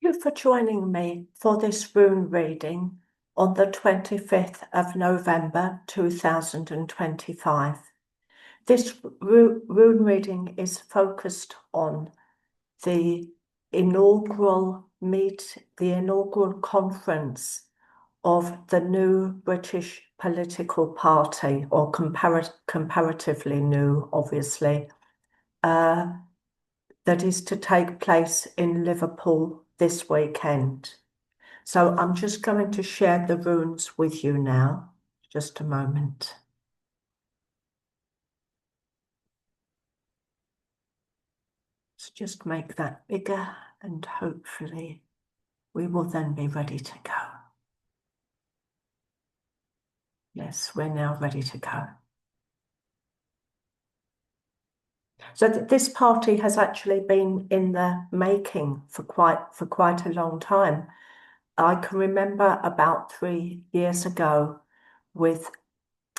Thank you for joining me for this rune reading on the 25th of November 2025. This rune reading is focused on the inaugural conference of the new British political party, or comparatively new, obviously, that is to take place in Liverpool this weekend. So I'm just going to share the runes with you now. Just a moment. Let's just make that bigger and hopefully we will then be ready to go. Yes, we're now ready to go. So this party has actually been in the making for quite a long time. I can remember about 3 years ago with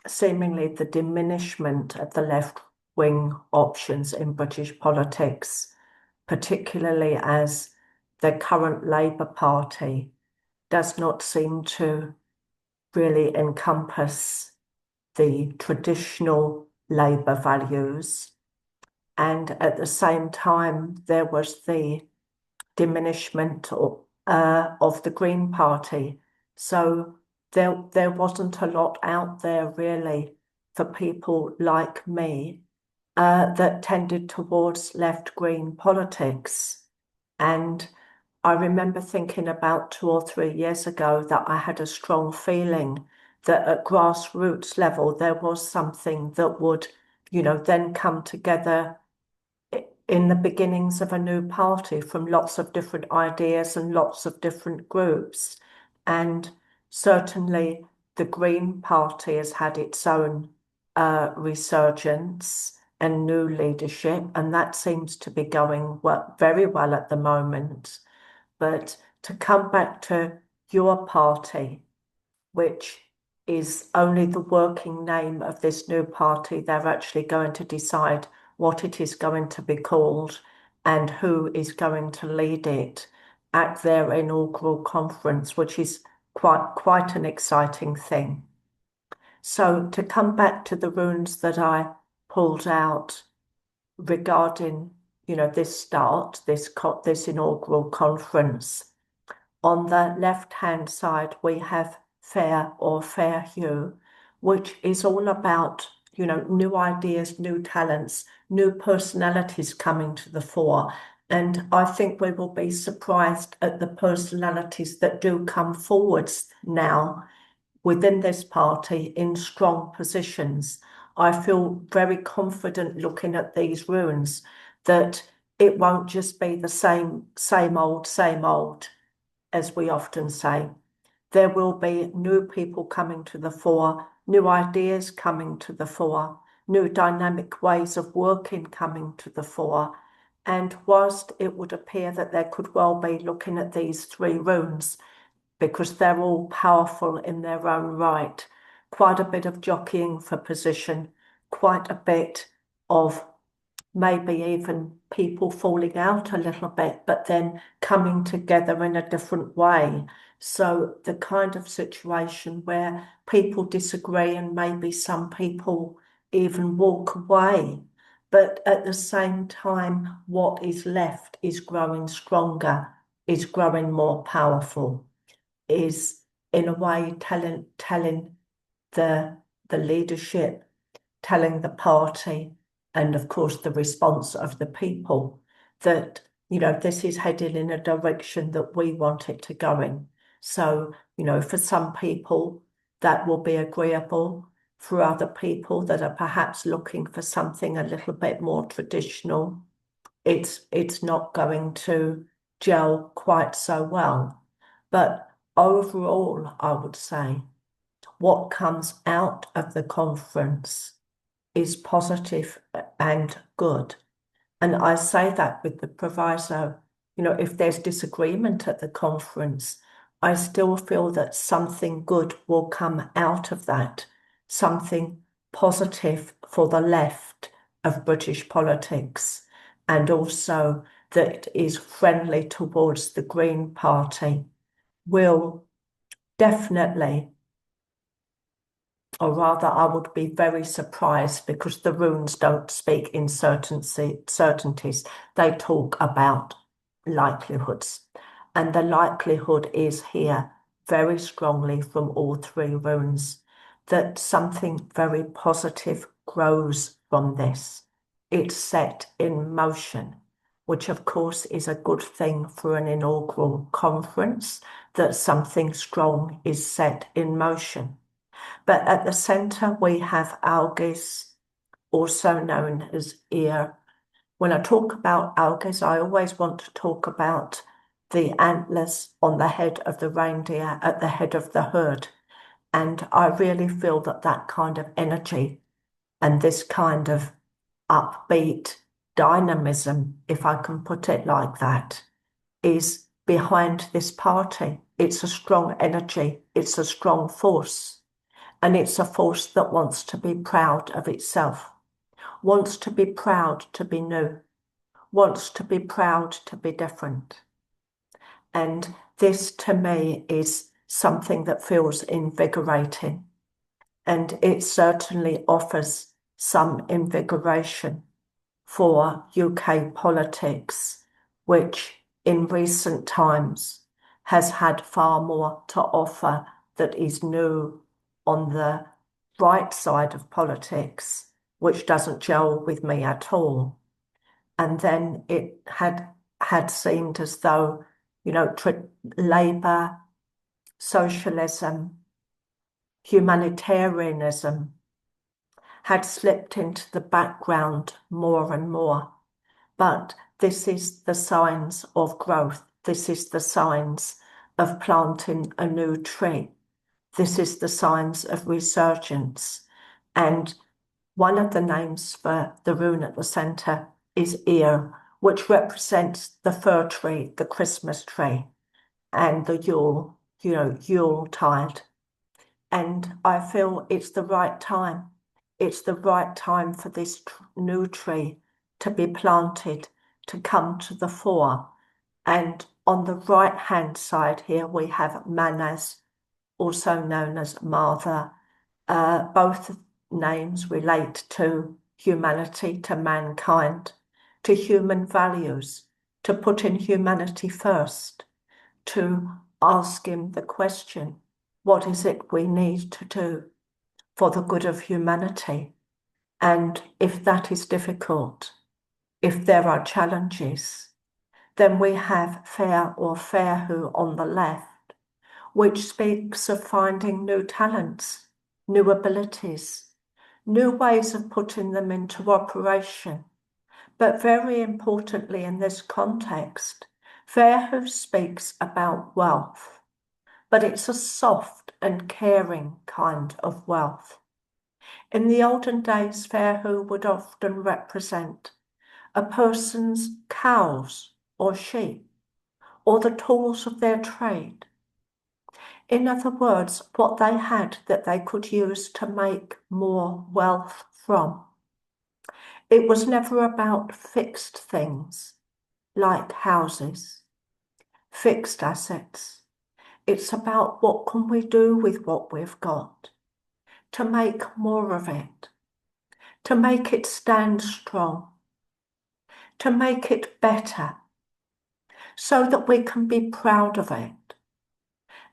seemingly the diminishment of the left-wing options in British politics, particularly as the current Labour Party does not seem to really encompass the traditional Labour values. And at the same time, there was the diminishment of the Green Party. So there wasn't a lot out there really for people like me that tended towards left-green politics. And I remember thinking about 2 or 3 years ago that I had a strong feeling that at grassroots level there was something that would, then come together in the beginnings of a new party from lots of different ideas and lots of different groups. And certainly the Green Party has had its own resurgence and new leadership, and that seems to be going very well at the moment. But to come back to your party, which is only the working name of this new party, they're actually going to decide what it is going to be called and who is going to lead it at their inaugural conference, which is quite an exciting thing. So to come back to the runes that I pulled out regarding, this inaugural conference, on the left-hand side we have fair or fair hue, which is all about new ideas, new talents, new personalities coming to the fore. And I think we will be surprised at the personalities that do come forwards now within this party in strong positions. I feel very confident looking at these runes that it won't just be the same old, as we often say. There will be new people coming to the fore, new ideas coming to the fore, new dynamic ways of working coming to the fore. And whilst it would appear that there could well be, looking at these 3 runes, because they're all powerful in their own right, quite a bit of jockeying for position, quite a bit of maybe even people falling out a little bit, but then coming together in a different way. So the kind of situation where people disagree and maybe some people even walk away. But at the same time, what is left is growing stronger, is growing more powerful, is in a way telling the leadership, telling the party, and of course the response of the people that, this is headed in a direction that we want it to go in. So, for some people that will be agreeable. For other people that are perhaps looking for something a little bit more traditional, it's not going to gel quite so well. But overall, I would say what comes out of the conference is positive and good. And I say that with the proviso, if there's disagreement at the conference, I still feel that something good will come out of that, something positive for the left of British politics. and also that is friendly towards the Green Party will definitely, or rather, I would be very surprised because the runes don't speak in certainties. They talk about likelihoods. And the likelihood is here very strongly from all three runes that something very positive grows from this. It's set in motion, which of course is a good thing for an inaugural conference, that something strong is set in motion. But at the center, we have algaes, also known as ear. When I talk about algaes, I always want to talk about the antlers on the head of the reindeer at the head of the herd. And I really feel that that kind of energy and this kind of upbeat dynamism, if I can put it like that, is behind this party. It's a strong energy, it's a strong force. And it's a force that wants to be proud of itself, wants to be proud to be new, wants to be proud to be different. And this to me is something that feels invigorating. And it certainly offers some invigoration for UK politics, which in recent times has had far more to offer that is new on the right side of politics, which doesn't gel with me at all. And then it had seemed as though, Labour, socialism, humanitarianism had slipped into the background more and more. But this is the signs of growth. This is the signs of planting a new tree. This is the signs of resurgence. And one of the names for the rune at the center is ear, which represents the fir tree, the Christmas tree, and the Yule, Yuletide. And I feel it's the right time. It's the right time for this new tree to be planted, to come to the fore. And on the right-hand side here, we have Manas, also known as Mother. Both names relate to humanity, to mankind, to human values, to put in humanity first, to ask him the question, what is it we need to do for the good of humanity? And if that is difficult, if there are challenges, then we have fair or fairhu on the left, which speaks of finding new talents, new abilities, new ways of putting them into operation. But very importantly in this context, fairhu speaks about wealth, but it's a soft and caring kind of wealth. In the olden days, fairhu would often represent a person's cows or sheep, or the tools of their trade. In other words, what they had that they could use to make more wealth from. It was never about fixed things like houses, fixed assets. It's about what can we do with what we've got to make more of it, to make it stand strong, to make it better, so that we can be proud of it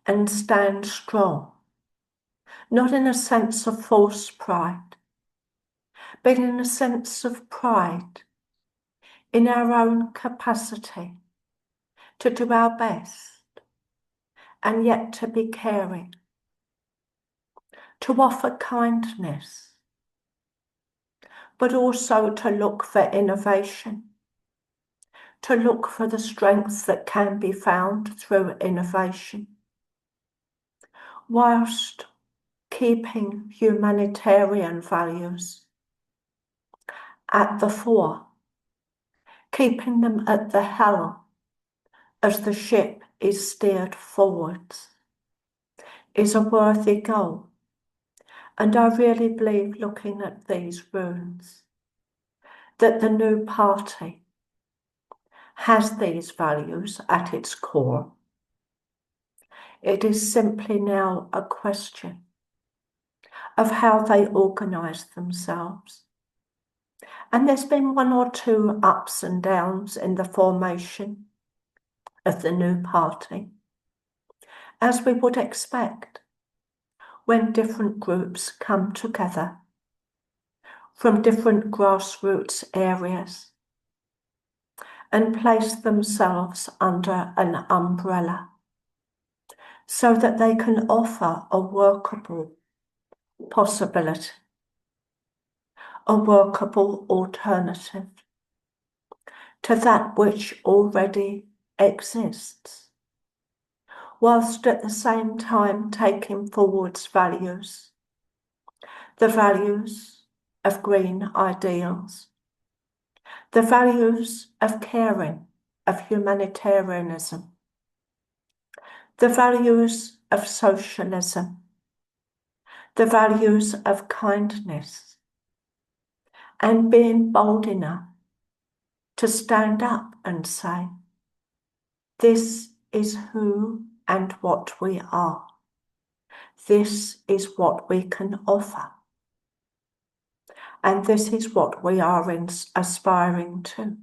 and stand strong, not in a sense of false pride, but in a sense of pride in our own capacity to do our best and yet to be caring, to offer kindness, but also to look for innovation, to look for the strengths that can be found through innovation, whilst keeping humanitarian values at the fore, keeping them at the helm as the ship is steered forwards, is a worthy goal. And I really believe, looking at these runes, that the new party has these values at its core. It is simply now a question of how they organise themselves. And there's been one or two ups and downs in the formation of the new party, as we would expect when different groups come together from different grassroots areas and place themselves under an umbrella so that they can offer a workable possibility, a workable alternative to that which already exists, whilst at the same time taking forwards values, the values of green ideals, the values of caring, of humanitarianism, the values of socialism, the values of kindness, and being bold enough to stand up and say, this is who and what we are. This is what we can offer. And this is what we are aspiring to.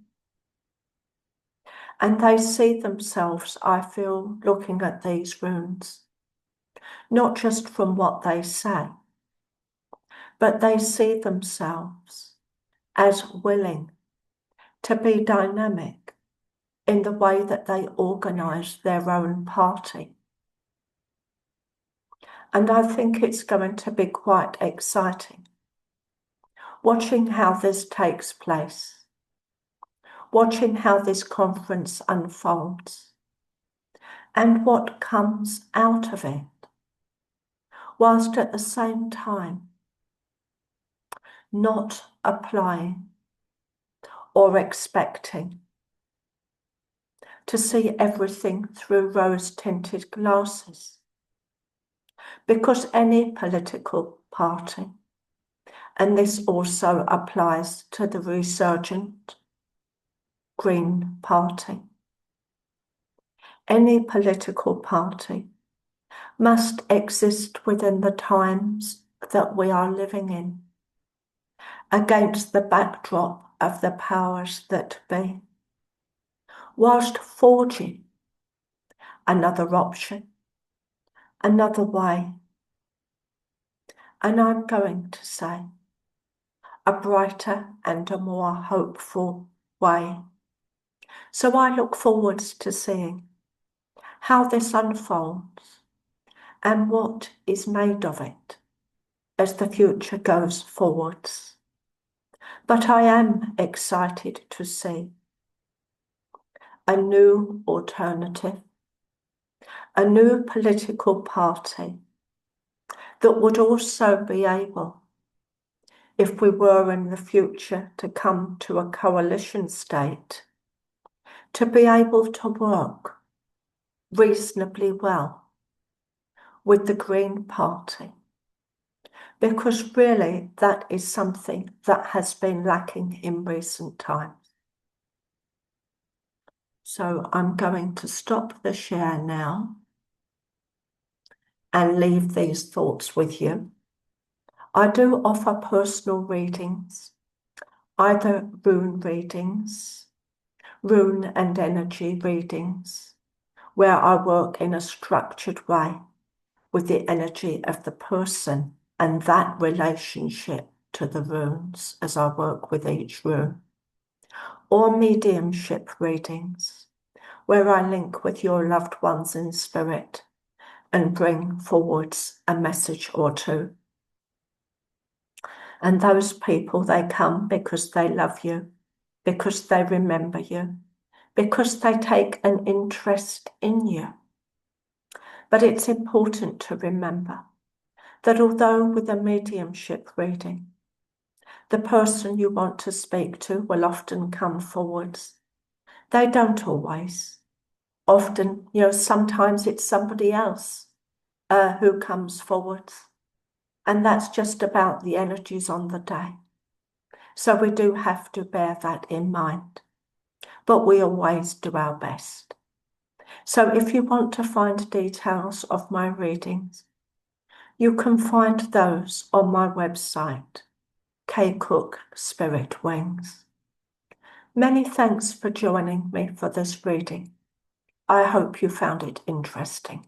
And they see themselves, I feel, looking at these runes, not just from what they say, but they see themselves as willing to be dynamic in the way that they organise their own party. And I think it's going to be quite exciting watching how this takes place, watching how this conference unfolds, and what comes out of it, whilst at the same time not applying or expecting to see everything through rose-tinted glasses, because any political party, and this also applies to the resurgent Green Party, any political party must exist within the times that we are living in, against the backdrop of the powers that be, whilst forging another option, another way, and I'm going to say a brighter and a more hopeful way. So I look forward to seeing how this unfolds and what is made of it as the future goes forwards. But I am excited to see a new alternative, a new political party that would also be able, if we were in the future to come to a coalition state, to be able to work reasonably well with the Green Party, because really that is something that has been lacking in recent times. So I'm going to stop the share now and leave these thoughts with you. I do offer personal readings, either rune readings, rune and energy readings, where I work in a structured way with the energy of the person and that relationship to the runes as I work with each rune, or mediumship readings, where I link with your loved ones in spirit and bring forwards a message or two. And those people, they come because they love you, because they remember you, because they take an interest in you. But it's important to remember that although with a mediumship reading, the person you want to speak to will often come forwards, they don't always. Often, sometimes it's somebody else who comes forwards. And that's just about the energies on the day. So we do have to bear that in mind. but we always do our best. So if you want to find details of my readings, you can find those on my website, K. Cook Spirit Wings. Many thanks for joining me for this reading. I hope you found it interesting.